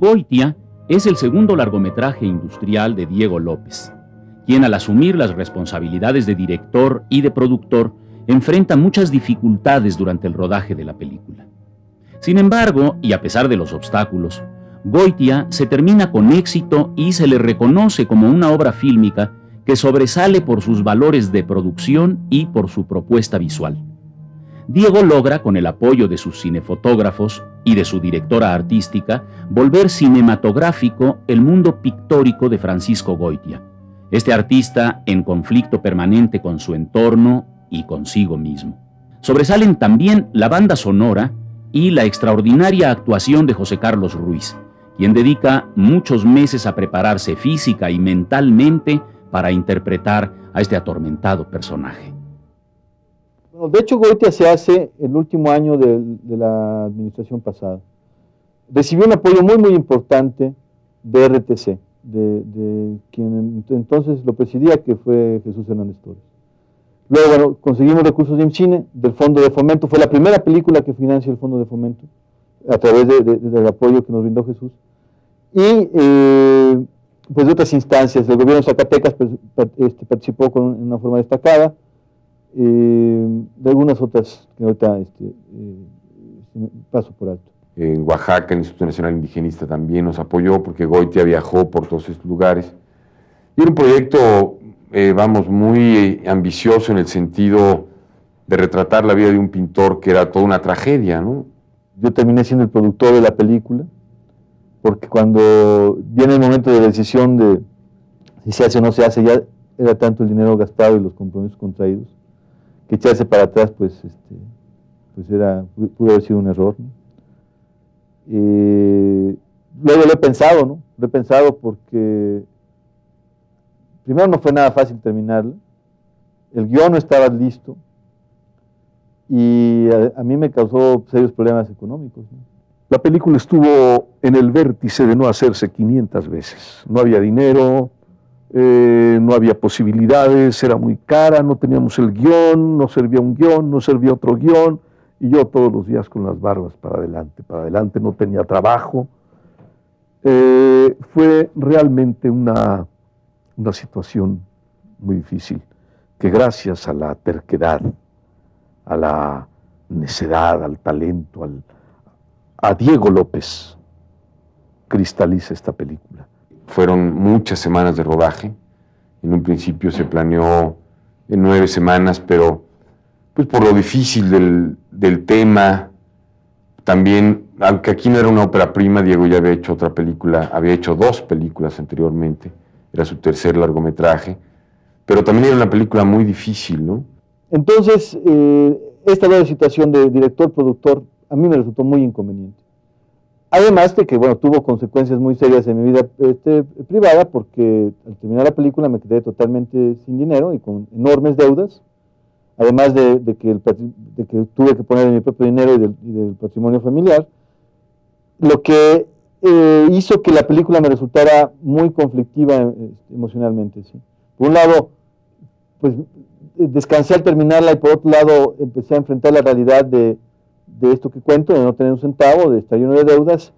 Goitia es el segundo largometraje industrial de Diego López, quien al asumir las responsabilidades de director y de productor enfrenta muchas dificultades durante el rodaje de la película. Sin embargo, y a pesar de los obstáculos, Goitia se termina con éxito y se le reconoce como una obra fílmica que sobresale por sus valores de producción y por su propuesta visual. Diego logra, con el apoyo de sus cinefotógrafos y de su directora artística, volver cinematográfico el mundo pictórico de Francisco Goitia, este artista en conflicto permanente con su entorno y consigo mismo. Sobresalen también la banda sonora y la extraordinaria actuación de José Carlos Ruiz, quien dedica muchos meses a prepararse física y mentalmente para interpretar a este atormentado personaje. Bueno, de hecho, Goitia se hace el último año de la administración pasada. Recibió un apoyo muy importante de RTC, de quien entonces lo presidía, que fue Jesús Hernández Torres. Luego, bueno, conseguimos recursos de IMCINE, del Fondo de Fomento. Fue la primera película que financia el Fondo de Fomento, a través del apoyo que nos brindó Jesús. Y pues de otras instancias, el gobierno de Zacatecas participó en una forma destacada, de algunas otras que ahorita paso por alto. En Oaxaca, el Instituto Nacional Indigenista también nos apoyó, porque Goitia viajó por todos estos lugares. Y era un proyecto, muy ambicioso en el sentido de retratar la vida de un pintor que era toda una tragedia, ¿no? Yo terminé siendo el productor de la película, porque cuando viene el momento de la decisión de si se hace o no se hace, ya era tanto el dinero gastado y los compromisos contraídos, que echarse para atrás, pudo haber sido un error, ¿no? Luego lo he pensado, ¿no? Lo he pensado porque primero no fue nada fácil terminarlo, el guión no estaba listo y a mí me causó serios problemas económicos, ¿no? La película estuvo en el vértice de no hacerse 500 veces. No había dinero, no había posibilidades, era muy cara, no teníamos el guión, no servía un guión, no servía otro guión, y yo todos los días con las barbas para adelante, no tenía trabajo. Fue realmente una situación muy difícil, que gracias a la terquedad, a la necedad, al talento, a Diego López, cristaliza esta película. Fueron muchas semanas de rodaje. En un principio se planeó en 9 semanas, pero pues por lo difícil del tema, también, aunque aquí no era una ópera prima, Diego ya había hecho otra película, había hecho 2 películas anteriormente, era su tercer largometraje, pero también era una película muy difícil, ¿no? Entonces, esta nueva situación de director-productor a mí me resultó muy inconveniente. Además de que, bueno, tuvo consecuencias muy serias en mi vida privada, porque al terminar la película me quedé totalmente sin dinero y con enormes deudas, además de que tuve que poner mi propio dinero y del patrimonio familiar, lo que hizo que la película me resultara muy conflictiva emocionalmente, ¿sí? Por un lado, pues descansé al terminarla, y por otro lado empecé a enfrentar la realidad de esto que cuento, de no tener un centavo, de estar lleno de deudas,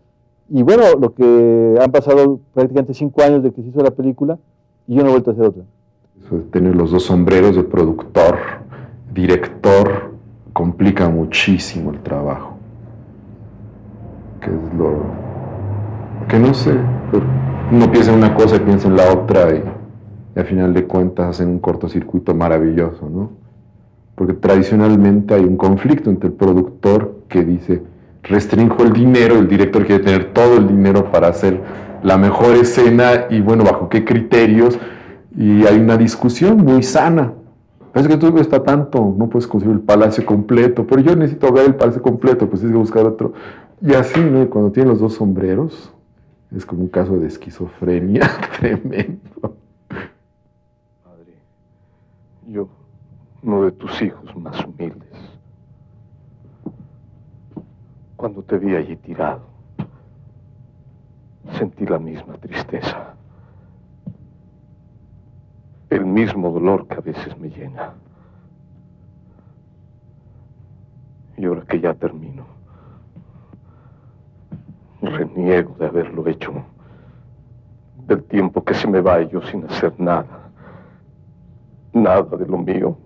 y bueno, lo que han pasado prácticamente 5 años de que se hizo la película, y yo no he vuelto a hacer otra. Eso de tener los 2 sombreros de productor, director, complica muchísimo el trabajo. Que es lo que no sé, uno piensa en una cosa y piensa en la otra, y al final de cuentas hacen un cortocircuito maravilloso, ¿no? Porque tradicionalmente hay un conflicto entre el productor que dice, restrinjo el dinero, el director quiere tener todo el dinero para hacer la mejor escena, y bueno, ¿bajo qué criterios? Y hay una discusión muy sana. Es que tú está tanto, no puedes conseguir el palacio completo, pero yo necesito ver el palacio completo, pues tienes que buscar otro. Y así, ¿no? Cuando tienen los 2 sombreros, es como un caso de esquizofrenia tremendo. Padre, yo, uno de tus hijos más humildes, cuando te vi allí tirado, sentí la misma tristeza, el mismo dolor que a veces me llena. Y ahora que ya termino, reniego de haberlo hecho. Del tiempo que se me va y yo sin hacer nada. Nada de lo mío.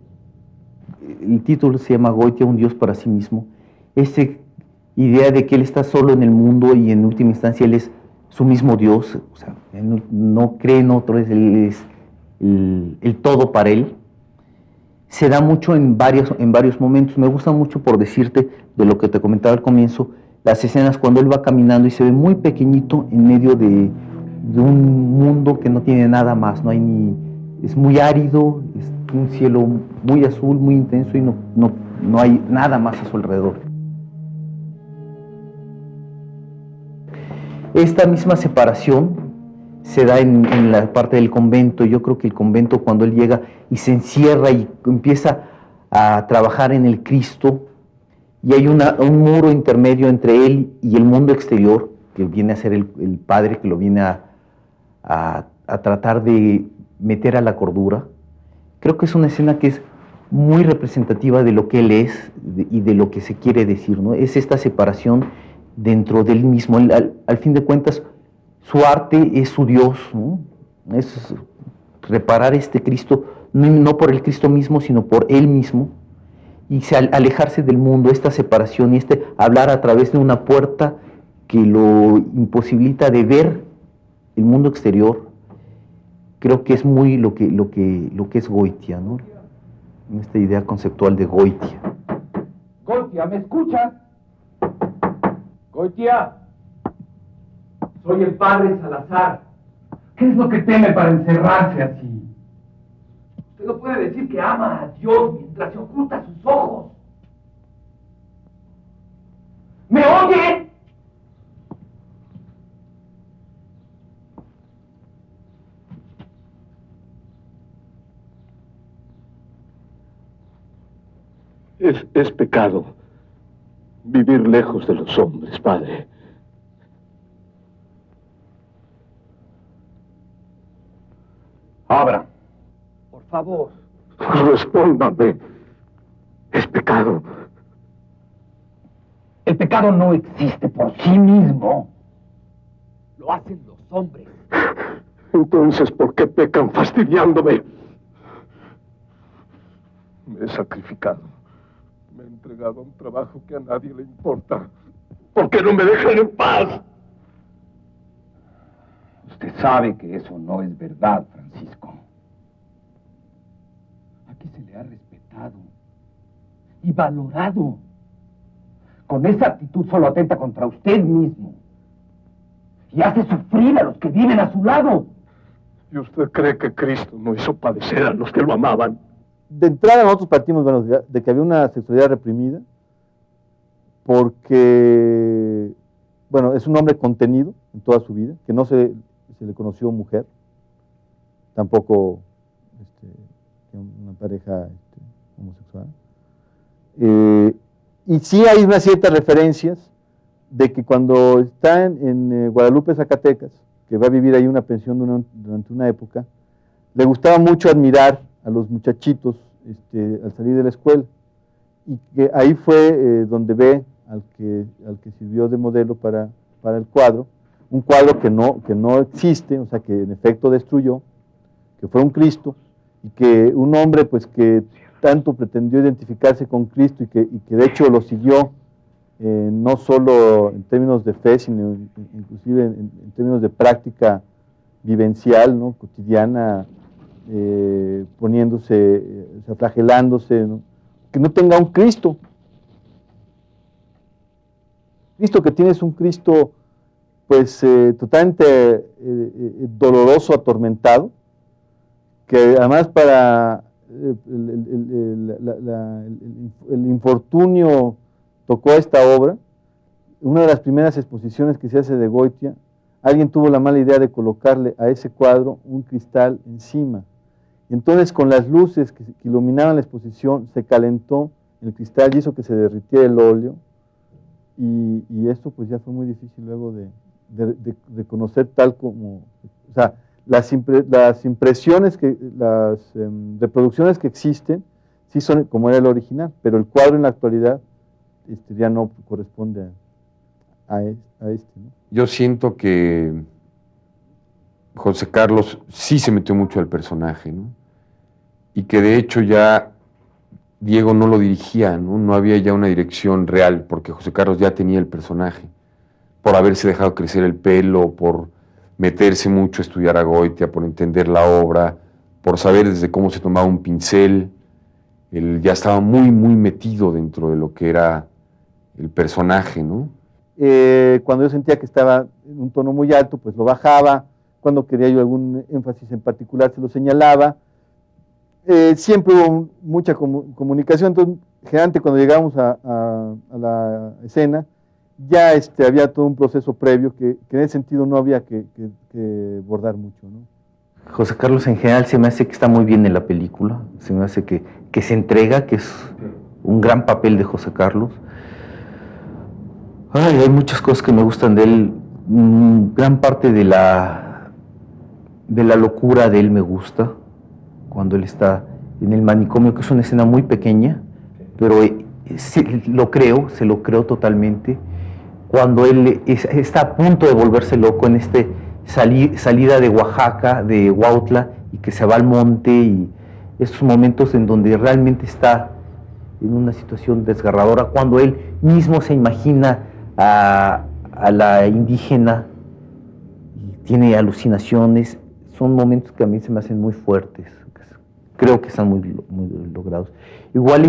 El título se llama Goitia, un Dios para sí mismo. Esa idea de que él está solo en el mundo y en última instancia él es su mismo Dios, o sea, él no cree en otro, él es el todo para él. Se da mucho en varios momentos. Me gusta mucho, por decirte, de lo que te comentaba al comienzo, las escenas cuando él va caminando y se ve muy pequeñito en medio de un mundo que no tiene nada más, no hay ni, es muy árido, es un cielo muy azul, muy intenso y no hay nada más a su alrededor. Esta misma separación se da en la parte del convento. Yo creo que el convento, cuando él llega y se encierra y empieza a trabajar en el Cristo, y hay un muro intermedio entre él y el mundo exterior, que viene a ser el padre, que lo viene a tratar de meter a la cordura. Creo que es una escena que es muy representativa de lo que él es y de lo que se quiere decir, ¿no? Es esta separación dentro de él mismo. Al fin de cuentas, su arte es su Dios, ¿no? Es reparar este Cristo, no por el Cristo mismo, sino por él mismo, y alejarse del mundo, esta separación y hablar a través de una puerta que lo imposibilita de ver el mundo exterior. Creo que es muy lo que es Goitia, ¿no? Esta idea conceptual de Goitia. Goitia, ¿me escuchas? Goitia, soy el padre Salazar. ¿Qué es lo que teme para encerrarse así? Usted no puede decir que ama a Dios mientras se oculta sus ojos. ¿Me oye? Es pecado vivir lejos de los hombres, padre. Abra, por favor. Respóndame. Es pecado. El pecado no existe por sí mismo. Lo hacen los hombres. Entonces, ¿por qué pecan fastidiándome? Me he sacrificado. Me he entregado a un trabajo que a nadie le importa. ¿Por qué no me dejan en paz? Usted sabe que eso no es verdad, Francisco. Aquí se le ha respetado y valorado. Con esa actitud solo atenta contra usted mismo y hace sufrir a los que viven a su lado. ¿Y usted cree que Cristo no hizo padecer a los que lo amaban? De entrada nosotros partimos, bueno, de que había una sexualidad reprimida, porque, bueno, es un hombre contenido en toda su vida, que no se le conoció mujer, tampoco una pareja homosexual. Y sí hay unas ciertas referencias de que cuando está en Guadalupe, Zacatecas, que va a vivir ahí una pensión durante una época, le gustaba mucho admirar a los muchachitos al salir de la escuela, y que ahí fue donde ve al que sirvió de modelo para el cuadro, un cuadro que no existe, o sea, que en efecto destruyó, que fue un Cristo, y que un hombre pues que tanto pretendió identificarse con Cristo y que de hecho lo siguió, no solo en términos de fe, sino inclusive en términos de práctica vivencial, ¿no? Cotidiana, poniéndose, o sea, flagelándose, ¿no? Que no tenga un Cristo. Cristo que tiene es un Cristo pues totalmente doloroso, atormentado, que además para el infortunio tocó esta obra. Una de las primeras exposiciones que se hace de Goitia, alguien tuvo la mala idea de colocarle a ese cuadro un cristal encima. Y entonces con las luces que iluminaban la exposición se calentó el cristal y hizo que se derritiera el óleo. Y esto pues ya fue muy difícil luego de conocer tal como, o sea, las impresiones, las reproducciones que existen, sí son como era el original, pero el cuadro en la actualidad ya no corresponde a este, ¿no? Yo siento que José Carlos sí se metió mucho al personaje, ¿no? Y que de hecho ya Diego no lo dirigía, ¿no? No había ya una dirección real, porque José Carlos ya tenía el personaje, por haberse dejado crecer el pelo, por meterse mucho a estudiar a Goitia, por entender la obra, por saber desde cómo se tomaba un pincel. Él ya estaba muy, muy metido dentro de lo que era el personaje, ¿no? Cuando yo sentía que estaba en un tono muy alto, pues lo bajaba. Cuando quería yo algún énfasis en particular, se lo señalaba. Siempre hubo mucha comunicación. Entonces, generalmente cuando llegamos a la escena, ya había todo un proceso previo que en ese sentido no había que bordar mucho, ¿no? José Carlos en general se me hace que está muy bien en la película, se me hace que se entrega, que es un gran papel de José Carlos. Ay, hay muchas cosas que me gustan de él. Gran parte de la locura de él me gusta, cuando él está en el manicomio, que es una escena muy pequeña, pero se lo creo totalmente. Cuando él está a punto de volverse loco en salida de Oaxaca, de Huautla, y que se va al monte, y estos momentos en donde realmente está en una situación desgarradora, cuando él mismo se imagina a la indígena y tiene alucinaciones, son momentos que a mí se me hacen muy fuertes, creo que están muy, muy logrados. Igual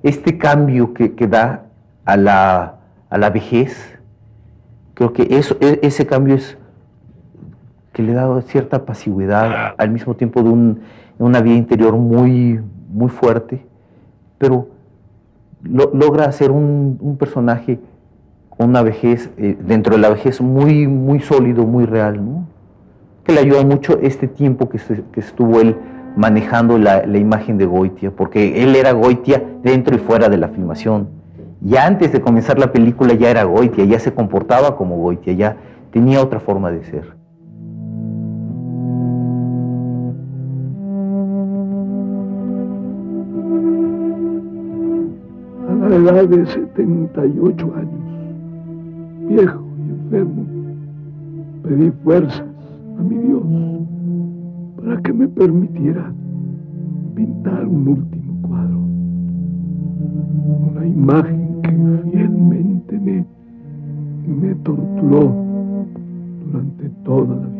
este cambio que da a la vejez, creo que ese cambio es que le da cierta pasividad, al mismo tiempo de una vida interior muy, muy fuerte, pero logra hacer un personaje con una vejez, dentro de la vejez muy, muy sólido, muy real, ¿no? Que le ayuda mucho este tiempo que estuvo él manejando la imagen de Goitia, porque él era Goitia dentro y fuera de la filmación. Ya antes de comenzar la película ya era Goitia, ya se comportaba como Goitia, ya tenía otra forma de ser. A la edad de 78 años, viejo y enfermo, pedí fuerzas a mi Dios para que me permitiera pintar un último cuadro, una imagen que fielmente me torturó durante toda la vida.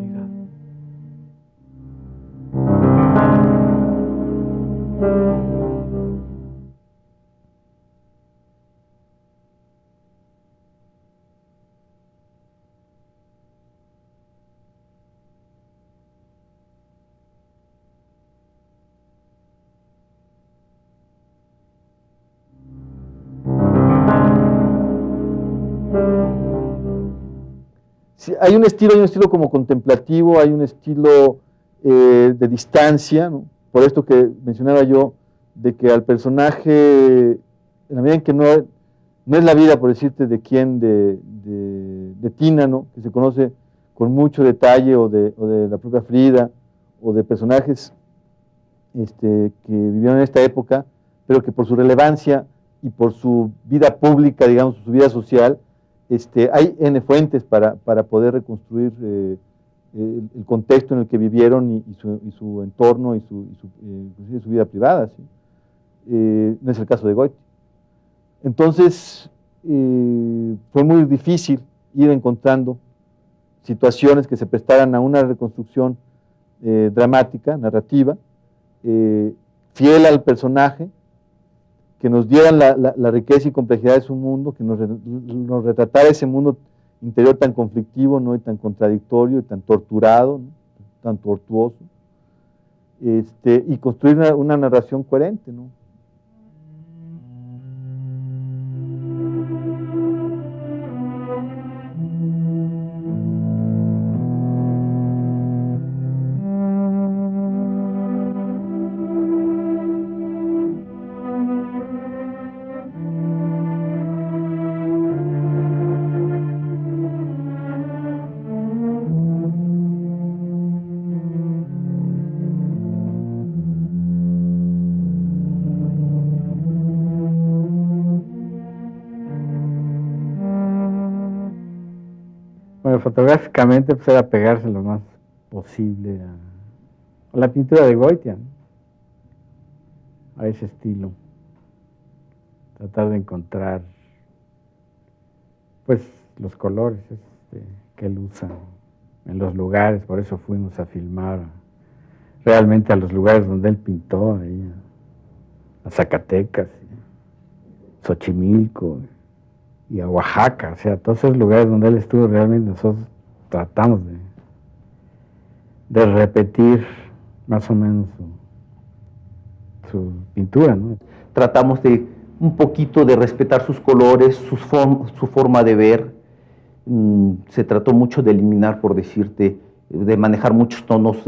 Sí, hay un estilo como contemplativo, hay un estilo de distancia, ¿no? Por esto que mencionaba yo, de que al personaje, en la medida en que no es la vida, por decirte, de quién, de Tina, ¿no? Que se conoce con mucho detalle, o de la propia Frida, o de personajes que vivieron en esta época, pero que por su relevancia y por su vida pública, digamos, su vida social, hay N fuentes para poder reconstruir el contexto en el que vivieron y su entorno y inclusive su vida privada, ¿sí? No es el caso de Goitia. Entonces, fue muy difícil ir encontrando situaciones que se prestaran a una reconstrucción dramática, narrativa, fiel al personaje, que nos dieran la riqueza y complejidad de su mundo, que nos retratara ese mundo interior tan conflictivo, ¿no? Y tan contradictorio, y tan torturado, ¿no? Tan tortuoso, y construir una narración coherente, ¿no? Bueno, fotográficamente pues era pegarse lo más posible a la pintura de Goitia, ¿no? A ese estilo. Tratar de encontrar pues los colores que él usa en los lugares, por eso fuimos a filmar realmente a los lugares donde él pintó, ahí a Zacatecas, Xochimilco y a Oaxaca, o sea, todos esos lugares donde él estuvo, realmente nosotros tratamos de repetir más o menos su pintura, ¿no? Tratamos de un poquito de respetar sus colores, su forma de ver. Se trató mucho de eliminar, por decirte, de manejar muchos tonos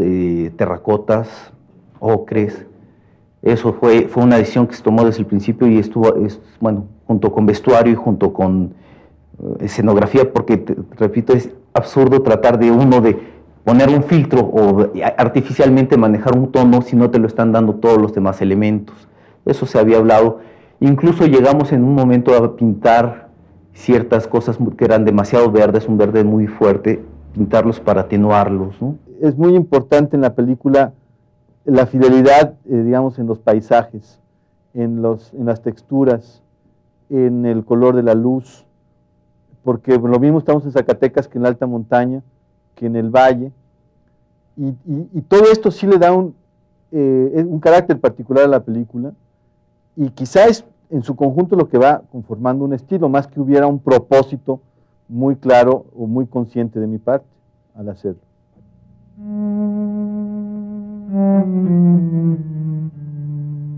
terracotas, ocres. Eso fue una decisión que se tomó desde el principio y estuvo, bueno, junto con vestuario y junto con escenografía, porque, repito, es absurdo tratar de poner un filtro o artificialmente manejar un tono si no te lo están dando todos los demás elementos. Eso se había hablado. Incluso llegamos en un momento a pintar ciertas cosas que eran demasiado verdes, un verde muy fuerte, pintarlos para atenuarlos, ¿no? Es muy importante en la película la fidelidad, digamos, en los paisajes, en las texturas, en el color de la luz, porque lo mismo estamos en Zacatecas que en la alta montaña, que en el valle, y todo esto sí le da un carácter particular a la película, y quizá es en su conjunto lo que va conformando un estilo, más que hubiera un propósito muy claro o muy consciente de mi parte al hacerlo.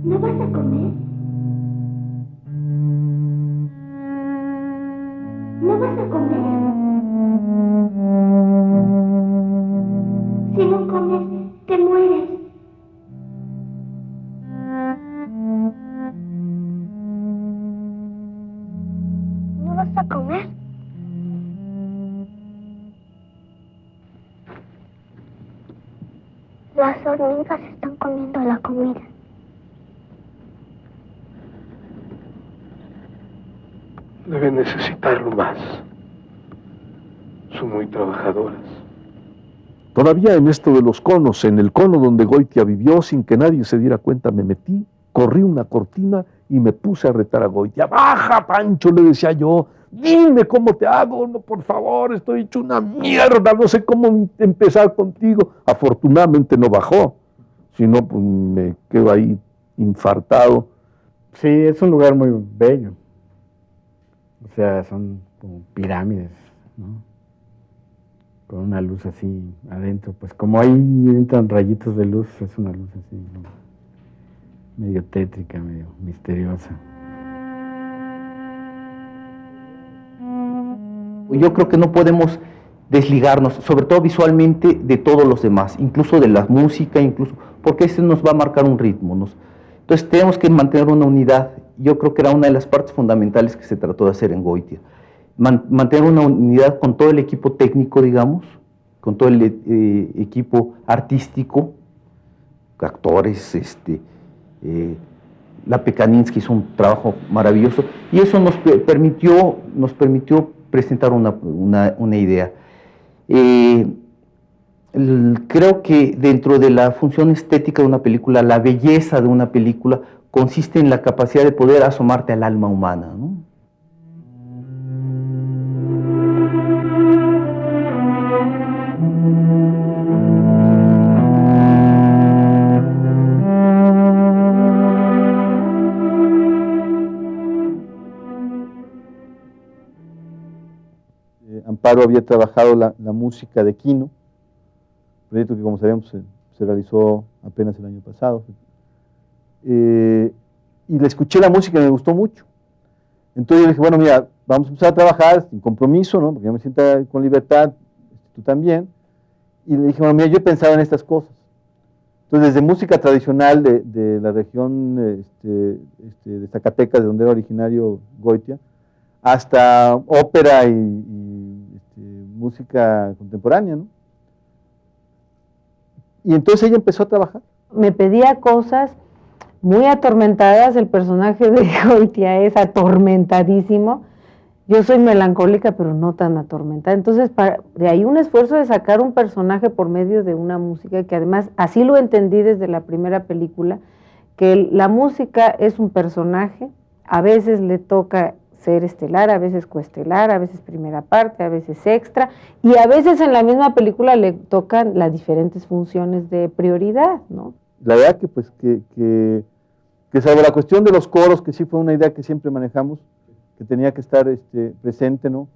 ¿No vas a comer? ¿No vas a comer? Si no comes, te mueres. ¿No vas a comer? Las hormigas están comiendo la comida. Deben necesitarlo más. Son muy trabajadoras. Todavía en esto de los conos, en el cono donde Goitia vivió, sin que nadie se diera cuenta, me metí, corrí una cortina y me puse a retar a Goitia. ¡Baja, Pancho!, le decía yo. Dime cómo te hago, no, por favor, estoy hecho una mierda, no sé cómo empezar contigo. Afortunadamente no bajó, si no, pues me quedo ahí infartado. Sí, es un lugar muy bello. O sea, son como pirámides, ¿no? Con una luz así adentro, pues como ahí entran rayitos de luz, es una luz así, ¿no? Medio tétrica, medio misteriosa. Yo creo que no podemos desligarnos, sobre todo visualmente, de todos los demás, incluso de la música, incluso, porque ese nos va a marcar un ritmo. Entonces tenemos que mantener una unidad. Yo creo que era una de las partes fundamentales que se trató de hacer en Goitia. Mantener una unidad con todo el equipo técnico, digamos, con todo el equipo artístico, actores, la Pekaninsky hizo un trabajo maravilloso, y eso nos permitió presentar una idea. Creo que dentro de la función estética de una película, la belleza de una película consiste en la capacidad de poder asomarte al alma humana, ¿no? Amparo había trabajado la música de Quino, proyecto que, como sabemos, se realizó apenas el año pasado. Y le escuché la música y me gustó mucho. Entonces yo le dije, bueno, mira, vamos a empezar a trabajar sin compromiso, ¿no? Porque yo me siento con libertad, tú también. Y le dije, bueno, mira, yo he pensado en estas cosas. Entonces, desde música tradicional de la región de Zacatecas, de donde era originario Goitia, hasta ópera y música contemporánea, ¿no? Y entonces ella empezó a trabajar. Me pedía cosas muy atormentadas, el personaje de Goitia es atormentadísimo, Yo soy melancólica, pero no tan atormentada. Entonces, de ahí un esfuerzo de sacar un personaje por medio de una música, que además, así lo entendí desde la primera película, que la música es un personaje, a veces le toca ser estelar, a veces coestelar, a veces primera parte, a veces extra, y a veces en la misma película le tocan las diferentes funciones de prioridad, ¿no? La verdad que pues que salvo la cuestión de los coros, que sí fue una idea que siempre manejamos, que tenía que estar presente, ¿no?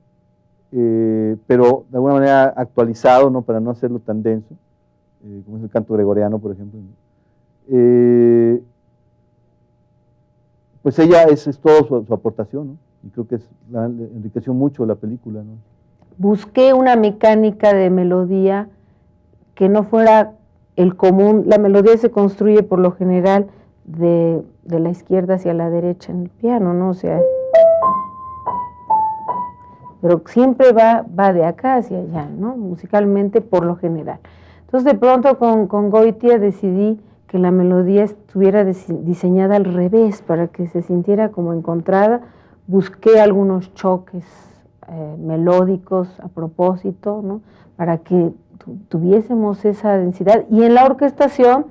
Pero de alguna manera actualizado, ¿no? Para no hacerlo tan denso, como es el canto gregoriano, por ejemplo, ¿no? Pues ella es todo su aportación, ¿no? Y creo que enriqueció mucho la película, ¿no? Busqué una mecánica de melodía que no fuera el común. La melodía se construye por lo general de la izquierda hacia la derecha en el piano, ¿no? O sea, pero siempre va de acá hacia allá, ¿no? Musicalmente, por lo general. Entonces, de pronto con Goitia decidí que la melodía estuviera diseñada al revés, para que se sintiera como encontrada. Busqué algunos choques melódicos a propósito, ¿no? Para que tuviésemos esa densidad. Y en la orquestación,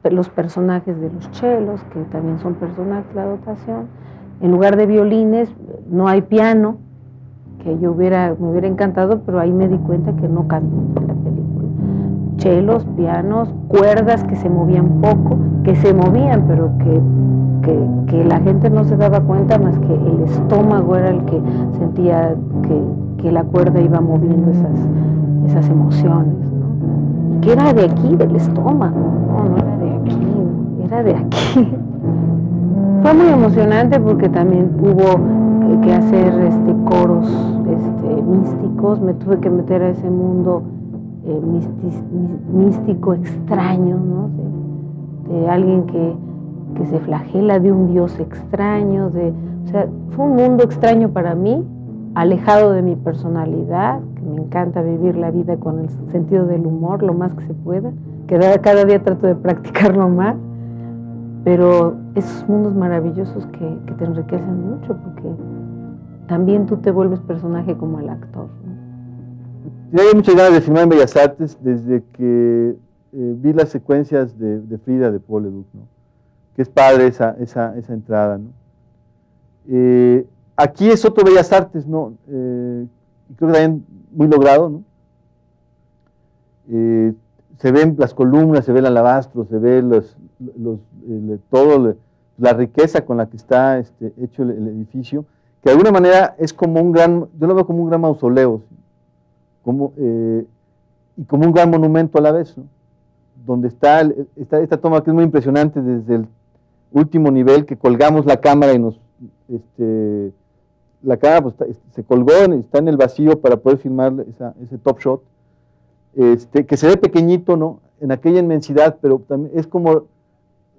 los personajes de los chelos, que también son personajes, la dotación. En lugar de violines, no hay piano, que me hubiera encantado, pero ahí me di cuenta que no cabía en la película. Chelos, pianos, cuerdas que se movían poco, que se movían, pero que la gente no se daba cuenta, más que el estómago era el que sentía que la cuerda iba moviendo esas emociones, ¿no? Y que era de aquí, del estómago, no era de aquí, ¿no? Era de aquí. Fue muy emocionante porque también hubo que hacer coros místicos. Me tuve que meter a ese mundo místico extraño, ¿no? De alguien que se flagela, de un dios extraño, o sea, fue un mundo extraño para mí, alejado de mi personalidad, que me encanta vivir la vida con el sentido del humor lo más que se pueda, que cada día trato de practicarlo más, pero esos mundos maravillosos que te enriquecen mucho, porque también tú te vuelves personaje como el actor, ¿no? Yo hay muchas ganas de filmar en Bellas Artes desde que vi las secuencias de Frida de Paul Leduc, ¿no? Que es padre esa entrada, ¿no? Aquí es otro Bellas Artes, ¿no? Creo que también muy logrado, ¿no? Se ven las columnas, se ve el alabastro, se ve la riqueza con la que está hecho el edificio, que de alguna manera es como yo lo veo como un gran mausoleo, y como un gran monumento a la vez, ¿no? Donde está esta toma que es muy impresionante desde el último nivel, que colgamos la cámara y la cámara pues, se colgó, está en el vacío para poder filmar ese top shot, que se ve pequeñito, ¿no? En aquella inmensidad, pero también es como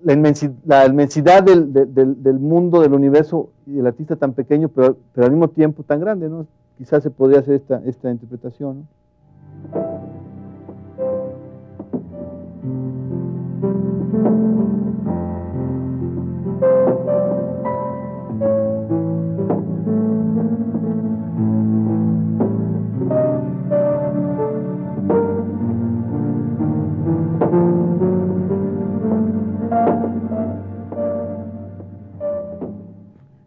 la inmensidad del mundo, del universo, y el artista tan pequeño, pero al mismo tiempo tan grande, ¿no? Quizás se podría hacer esta interpretación, ¿no?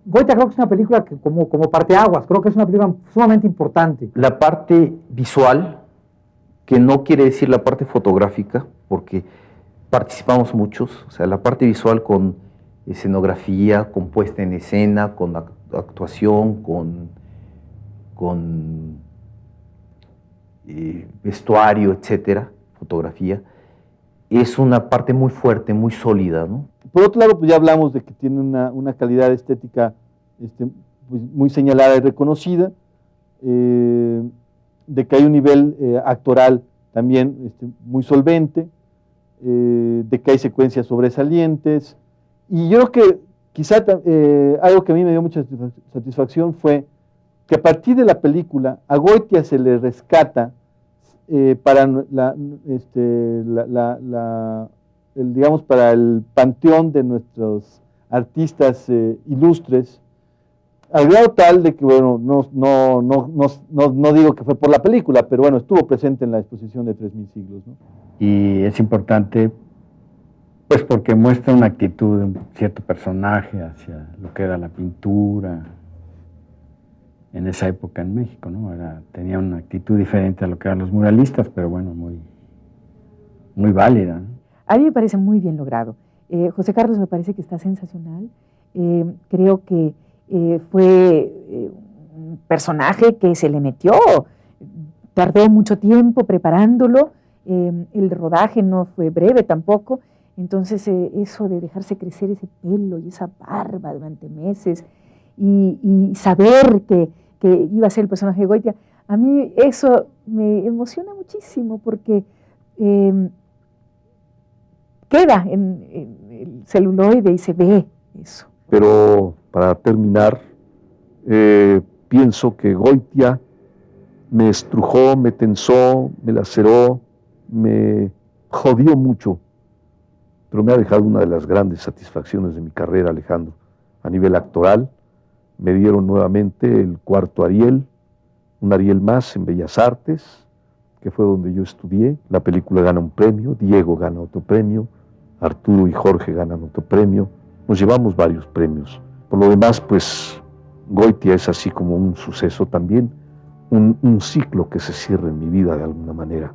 Goitia creo que es una película que como parteaguas, creo que es una película sumamente importante. La parte visual, que no quiere decir la parte fotográfica, porque participamos muchos, o sea, la parte visual con escenografía, con puesta en escena, con actuación, con vestuario, etcétera, fotografía, es una parte muy fuerte, muy sólida, ¿no? Por otro lado, pues ya hablamos de que tiene una calidad estética pues muy señalada y reconocida, de que hay un nivel actoral también muy solvente, de que hay secuencias sobresalientes, y yo creo que quizá algo que a mí me dio mucha satisfacción fue que a partir de la película a Goitia se le rescata para digamos, para el panteón de nuestros artistas ilustres, al grado tal de que, bueno, no digo que fue por la película, pero bueno, estuvo presente en la exposición de 3000 siglos, ¿no? Y es importante, pues porque muestra una actitud de un cierto personaje hacia lo que era la pintura en esa época en México, ¿no? Tenía una actitud diferente a lo que eran los muralistas, pero bueno, muy válida, ¿no? A mí me parece muy bien logrado. José Carlos me parece que está sensacional. Creo que fue un personaje que se le metió, tardó mucho tiempo preparándolo, el rodaje no fue breve tampoco, entonces eso de dejarse crecer ese pelo y esa barba durante meses y saber que iba a ser el personaje de Goitia, a mí eso me emociona muchísimo porque queda en el celuloide y se ve eso. Pero para terminar, pienso que Goitia me estrujó, me tensó, me laceró, me jodió mucho, pero me ha dejado una de las grandes satisfacciones de mi carrera, Alejandro. A nivel actoral, me dieron nuevamente el 4º Ariel, un Ariel más en Bellas Artes, que fue donde yo estudié. La película gana un premio, Diego gana otro premio, Arturo y Jorge ganan otro premio, nos llevamos varios premios. Por lo demás, pues, Goitia es así como un suceso también, un ciclo que se cierra en mi vida de alguna manera.